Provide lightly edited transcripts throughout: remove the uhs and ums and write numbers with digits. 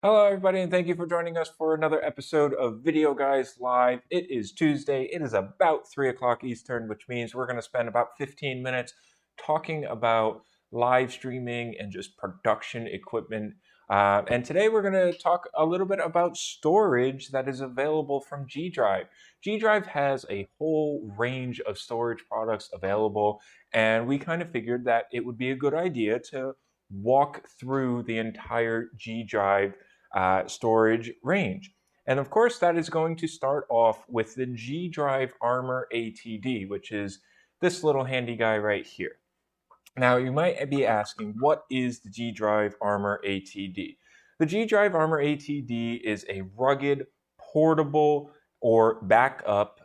Hello, everybody, and thank you for joining us for another episode of Video Guys Live. It is Tuesday. It is about 3 o'clock Eastern, which means we're going to spend about 15 minutes talking about live streaming and just production equipment. And today we're going to talk a little bit about storage that is available from G-Drive. G-Drive has a whole range of storage products available, and we kind of figured that it would be a good idea to walk through the entire G-Drive storage range. And of course, that is going to start off with the G-Drive ArmorATD, which is this little handy guy right here. Now, you might be asking, what is the G-Drive ArmorATD? The G-Drive ArmorATD is a rugged, portable, or backup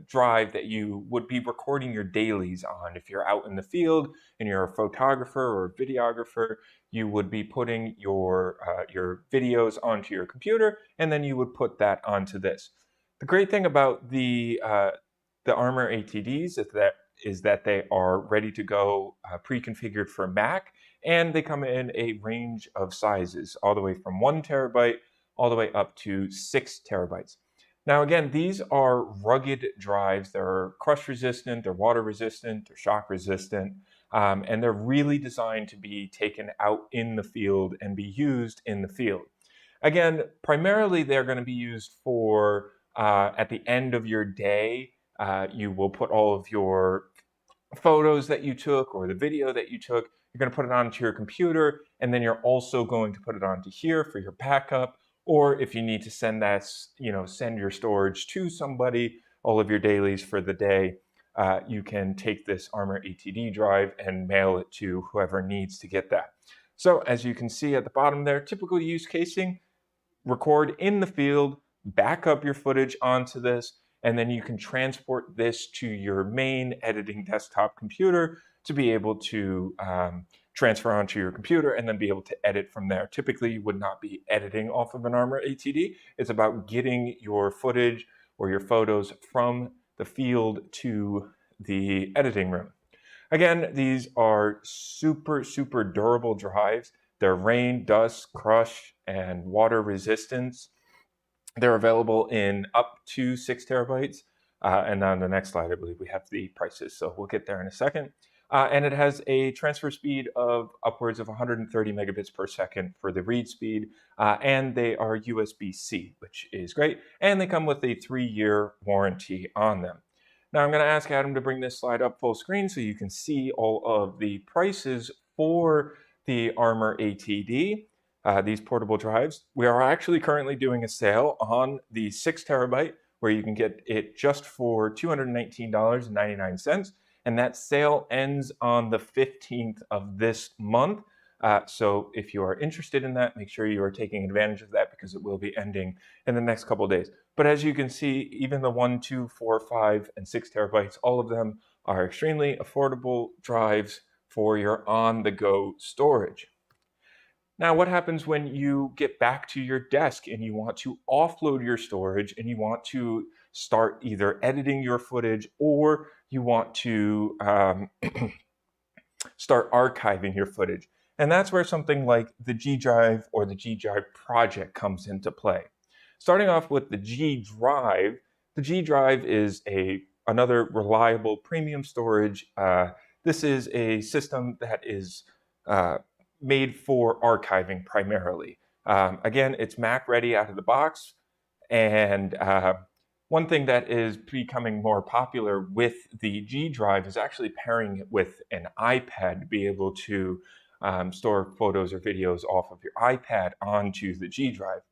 drive that you would be recording your dailies on. If you're out in the field and you're a photographer or a videographer, you would be putting your videos onto your computer, and then you would put that onto this. The great thing about the ArmorATDs is that they are ready to go, pre-configured for Mac, and they come in a range of sizes, all the way from 1 terabyte all the way up to 6 terabytes. Now, again, these are rugged drives. They're crush resistant, they're water resistant, they're shock resistant, and they're really designed to be taken out in the field and be used in the field. Again, primarily they're going to be used for at the end of your day. You will put all of your photos that you took or the video that you took, you're going to put it onto your computer, and then you're also going to put it onto here for your backup. Or if you need to send that, send your storage to somebody, all of your dailies for the day, you can take this ArmorATD drive and mail it to whoever needs to get that. So as you can see at the bottom there, typical use casing, record in the field, back up your footage onto this, and then you can transport this to your main editing desktop computer to be able to transfer onto your computer and then be able to edit from there. Typically, you would not be editing off of an ArmorATD. It's about getting your footage or your photos from the field to the editing room. Again, these are super, super durable drives. They're rain, dust, crush, and water resistance. They're available in up to 6 terabytes. And on the next slide, I believe we have the prices. So we'll get there in a second. And it has a transfer speed of upwards of 130 megabits per second for the read speed. And they are USB-C, which is great. And they come with a 3-year warranty on them. Now I'm going to ask Adam to bring this slide up full screen so you can see all of the prices for the ArmorATD. These portable drives. We are actually currently doing a sale on the 6 terabyte where you can get it just for $219.99. And that sale ends on the 15th of this month. So if you are interested in that, make sure you are taking advantage of that because it will be ending in the next couple of days. But as you can see, even the 1, 2, 4, 5, and 6 terabytes, all of them are extremely affordable drives for your on-the-go storage. Now, what happens when you get back to your desk and you want to offload your storage and you want to start either editing your footage or you want to start archiving your footage? And that's where something like the G-Drive or the G-Drive project comes into play. Starting off with the G-Drive is another reliable premium storage. This is a system that is made for archiving primarily. Again, it's Mac ready out of the box. And one thing that is becoming more popular with the G-Drive is actually pairing it with an iPad to be able to store photos or videos off of your iPad onto the G-Drive.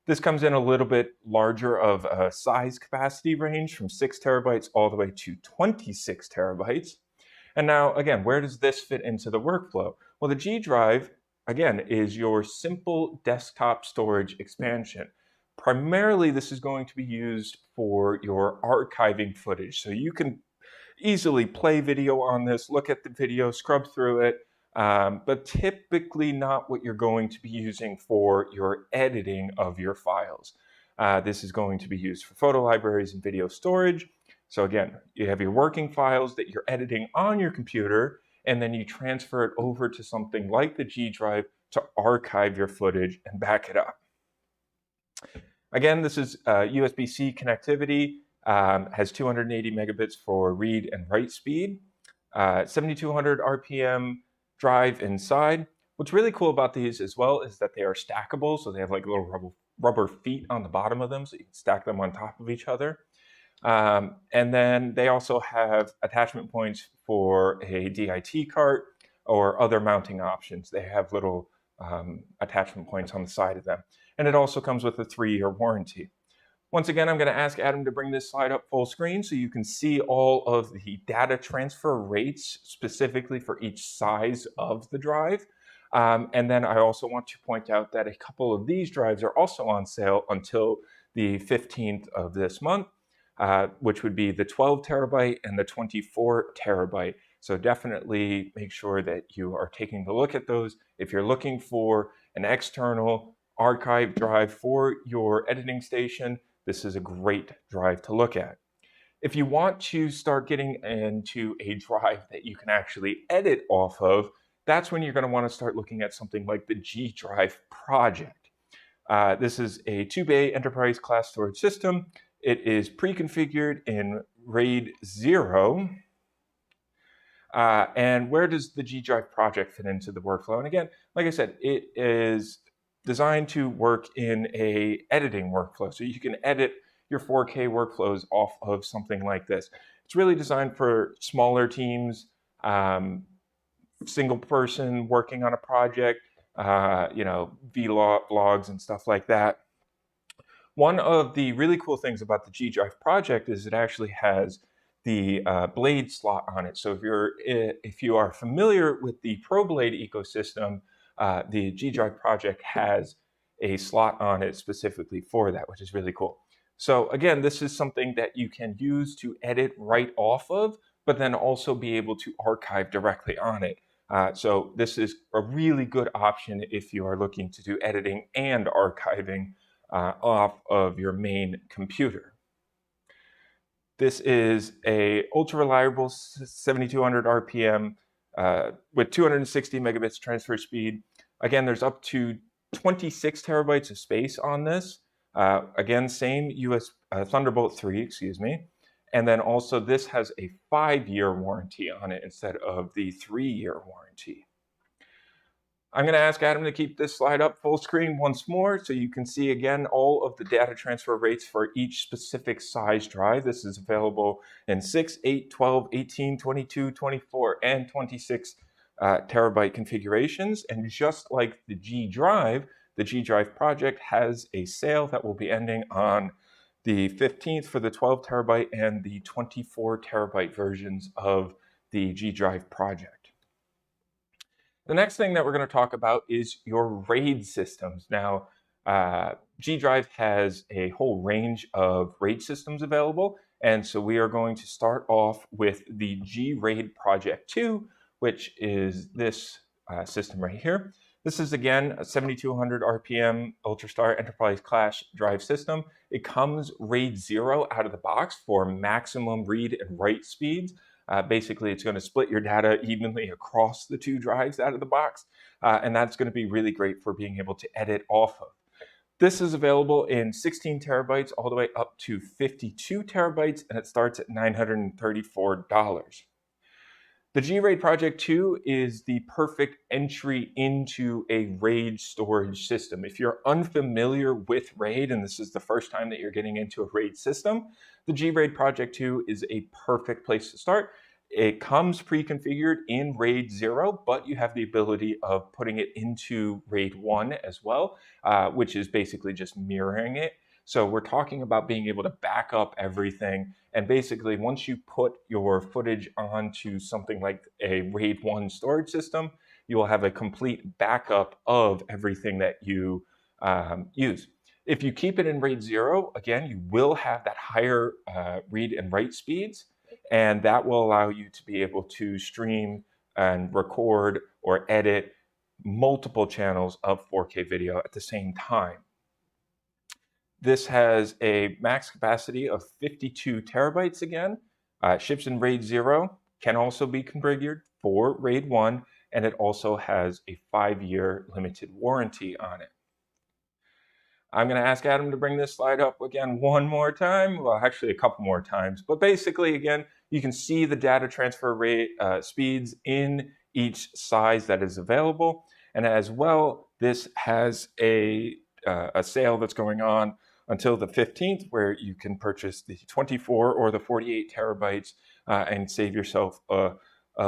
This comes in a little bit larger of a size capacity range from 6 terabytes all the way to 26 terabytes. And now, again, where does this fit into the workflow? Well, the G-Drive, again, is your simple desktop storage expansion. Primarily, this is going to be used for your archiving footage. So you can easily play video on this, look at the video, scrub through it, but typically not what you're going to be using for your editing of your files. This is going to be used for photo libraries and video storage. So again, you have your working files that you're editing on your computer, and then you transfer it over to something like the G-Drive to archive your footage and back it up. Again, this is USB-C connectivity, has 280 megabits for read and write speed, 7,200 RPM drive inside. What's really cool about these as well is that they are stackable, so they have like little rubber feet on the bottom of them, so you can stack them on top of each other. And then they also have attachment points for a DIT cart or other mounting options. They have little attachment points on the side of them. And it also comes with a 3-year warranty. Once again, I'm going to ask Adam to bring this slide up full screen so you can see all of the data transfer rates specifically for each size of the drive. And then I also want to point out that a couple of these drives are also on sale until the 15th of this month, which would be the 12 terabyte and the 24 terabyte. So definitely make sure that you are taking a look at those. If you're looking for an external archive drive for your editing station, this is a great drive to look at. If you want to start getting into a drive that you can actually edit off of, that's when you're going to want to start looking at something like the G-DRIVE project. This is a 2-bay enterprise class storage system. It is pre-configured in RAID 0. And where does the G-DRIVE project fit into the workflow? And again, like I said, it is designed to work in a editing workflow. So you can edit your 4K workflows off of something like this. It's really designed for smaller teams, single person working on a project, vlogs and stuff like that. One of the really cool things about the G-DRIVE project is it actually has the blade slot on it. So if you are familiar with the ProBlade ecosystem, the G-DRIVE project has a slot on it specifically for that, which is really cool. So again, this is something that you can use to edit right off of, but then also be able to archive directly on it. So this is a really good option if you are looking to do editing and archiving off of your main computer. This is a ultra reliable 7,200 RPM with 260 megabits transfer speed. Again, there's up to 26 terabytes of space on this. Again, same Thunderbolt 3, excuse me. And then also this has a 5-year warranty on it instead of the 3-year warranty. I'm going to ask Adam to keep this slide up full screen once more so you can see again all of the data transfer rates for each specific size drive. This is available in 6, 8, 12, 18, 22, 24, and 26 terabyte configurations. And just like the G-DRIVE project has a sale that will be ending on the 15th for the 12 terabyte and the 24 terabyte versions of the G-DRIVE project. The next thing that we're going to talk about is your RAID systems. Now, G-DRIVE has a whole range of RAID systems available, and so we are going to start off with the G-RAID Project 2, which is this system right here. This is, again, a 7,200 RPM Ultrastar Enterprise Class drive system. It comes RAID 0 out of the box for maximum read and write speeds. Basically, it's going to split your data evenly across the 2 drives out of the box, and that's going to be really great for being able to edit off of. This is available in 16 terabytes all the way up to 52 terabytes, and it starts at $934. The G-RAID Project 2 is the perfect entry into a RAID storage system. If you're unfamiliar with RAID, and this is the first time that you're getting into a RAID system, the G-RAID Project 2 is a perfect place to start. It comes pre-configured in RAID 0, but you have the ability of putting it into RAID 1 as well, which is basically just mirroring it. So we're talking about being able to back up everything. And basically, once you put your footage onto something like a RAID 1 storage system, you will have a complete backup of everything that you use. If you keep it in RAID 0, again, you will have that higher read and write speeds, and that will allow you to be able to stream and record or edit multiple channels of 4K video at the same time. This has a max capacity of 52 terabytes again, ships in RAID 0, can also be configured for RAID 1, and it also has a 5-year limited warranty on it. I'm going to ask Adam to bring this slide up again one more time. Well, actually a couple more times. But basically, again, you can see the data transfer rate speeds in each size that is available. And as well, this has a sale that's going on until the 15th, where you can purchase the 24 or the 48 terabytes and save yourself a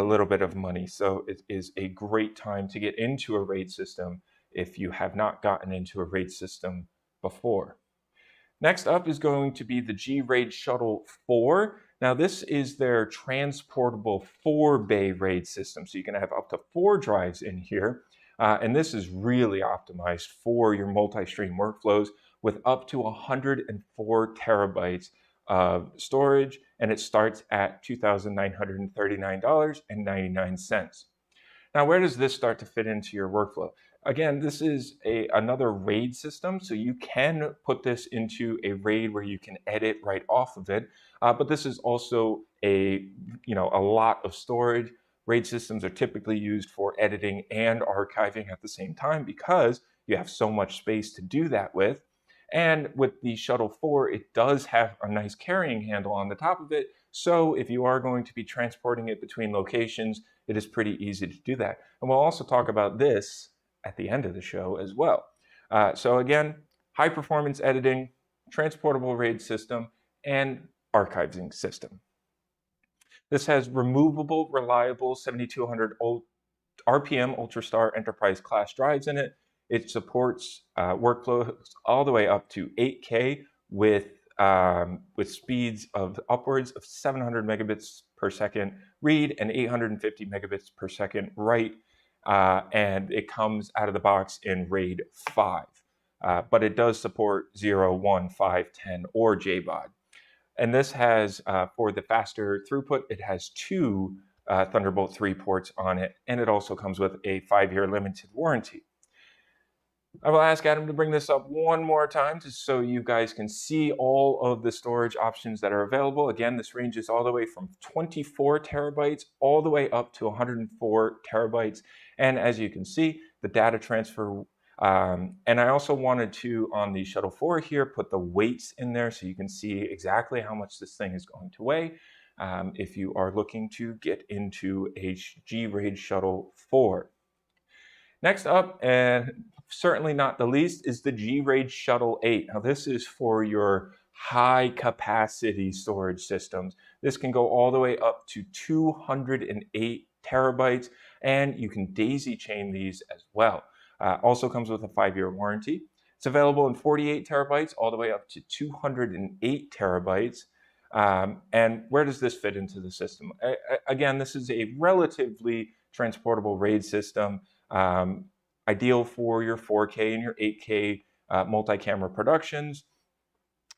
little bit of money. So it is a great time to get into a RAID system if you have not gotten into a RAID system before. Next up is going to be the G-Raid Shuttle 4. Now this is their transportable 4-bay RAID system, so you can have up to 4 drives in here. And this is really optimized for your multi-stream workflows with up to 104 terabytes of storage, and it starts at $2,939.99. Now, where does this start to fit into your workflow? Again, this is another RAID system, so you can put this into a RAID where you can edit right off of it. But this is also a lot of storage. RAID systems are typically used for editing and archiving at the same time because you have so much space to do that with. And with the Shuttle 4, it does have a nice carrying handle on the top of it. So if you are going to be transporting it between locations, it is pretty easy to do that. And we'll also talk about this at the end of the show as well. So again, high performance editing, transportable RAID system, and archiving system. This has removable, reliable 7200 RPM Ultrastar Enterprise class drives in it. It supports workflows all the way up to 8K with speeds of upwards of 700 megabits per second read and 850 megabits per second write. And it comes out of the box in RAID 5. But it does support 0, 1, 5, 10, or JBOD. And this has, for the faster throughput, it has 2 Thunderbolt 3 ports on it, and it also comes with a 5-year limited warranty. I will ask Adam to bring this up one more time just so you guys can see all of the storage options that are available. Again, this ranges all the way from 24 terabytes all the way up to 104 terabytes. And as you can see, the data transfer, and I also wanted to, on the Shuttle 4 here, put the weights in there so you can see exactly how much this thing is going to weigh if you are looking to get into a G-Raid Shuttle 4. Next up, and certainly not the least, is the G-Raid Shuttle 8. Now this is for your high capacity storage systems. This can go all the way up to 208 terabytes, and you can daisy chain these as well. Also comes with a 5-year warranty. It's available in 48 terabytes all the way up to 208 terabytes. And where does this fit into the system? Again, this is a relatively transportable RAID system. Ideal for your 4K and your 8K multi-camera productions.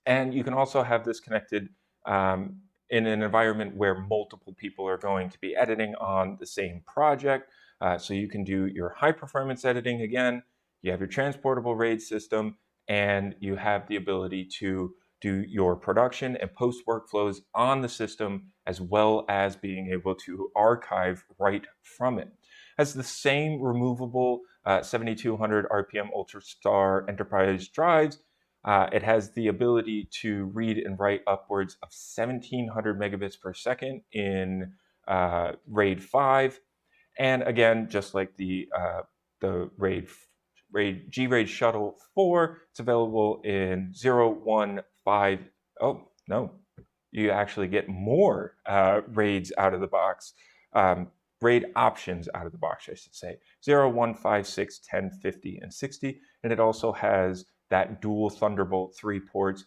And you can also have this connected in an environment where multiple people are going to be editing on the same project. So you can do your high performance editing again, you have your transportable RAID system, and you have the ability to do your production and post workflows on the system, as well as being able to archive right from it. Has the same removable 7200 RPM Ultrastar Enterprise drives. It has the ability to read and write upwards of 1700 megabits per second in RAID 5. And again, just like the G-Raid Shuttle 4, it's available in 0, 1, 5. Oh, no. You actually get more RAIDs out of the box. RAID options out of the box, I should say. 0, 1, 5, 6, 10, 50, and 60. And it also has that dual Thunderbolt 3 ports,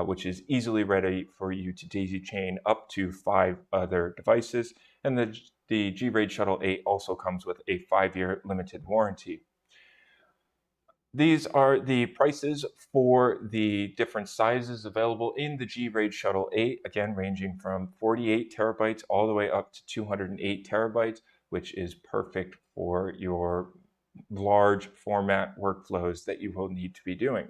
which is easily ready for you to daisy chain up to 5 other devices. And the G-Raid Shuttle 8 also comes with a 5-year limited warranty. These are the prices for the different sizes available in the G-Raid Shuttle 8, again ranging from 48 terabytes all the way up to 208 terabytes, which is perfect for your large format workflows that you will need to be doing.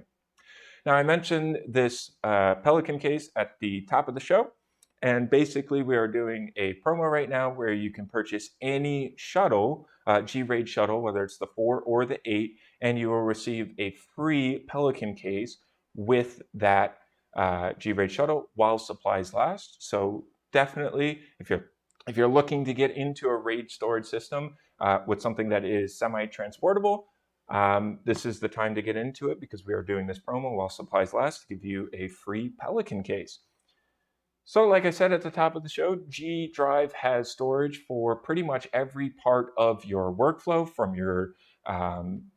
Now, I mentioned this Pelican case at the top of the show, And basically, we are doing a promo right now where you can purchase any shuttle, G-Raid shuttle, whether it's the 4 or the 8, and you will receive a free Pelican case with that G-Raid shuttle while supplies last. So definitely, if you're looking to get into a RAID storage system with something that is semi-transportable, this is the time to get into it because we are doing this promo while supplies last to give you a free Pelican case. So like I said at the top of the show, G-Drive has storage for pretty much every part of your workflow, from your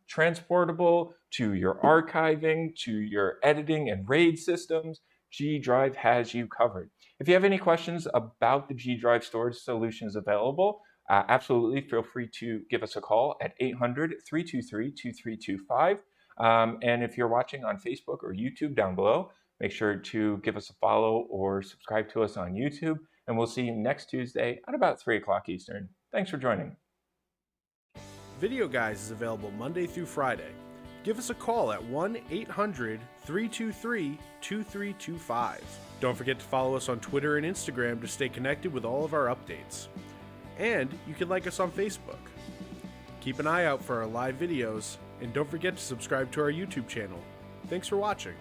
transportable to your archiving to your editing and RAID systems. G-Drive has you covered. If you have any questions about the G-Drive storage solutions available, absolutely feel free to give us a call at 800-323-2325. And if you're watching on Facebook or YouTube down below, make sure to give us a follow or subscribe to us on YouTube, and we'll see you next Tuesday at about 3 o'clock Eastern. Thanks for joining. Videoguys is available Monday through Friday. Give us a call at 1-800-323-2325. Don't forget to follow us on Twitter and Instagram to stay connected with all of our updates. And you can like us on Facebook. Keep an eye out for our live videos, and don't forget to subscribe to our YouTube channel. Thanks for watching.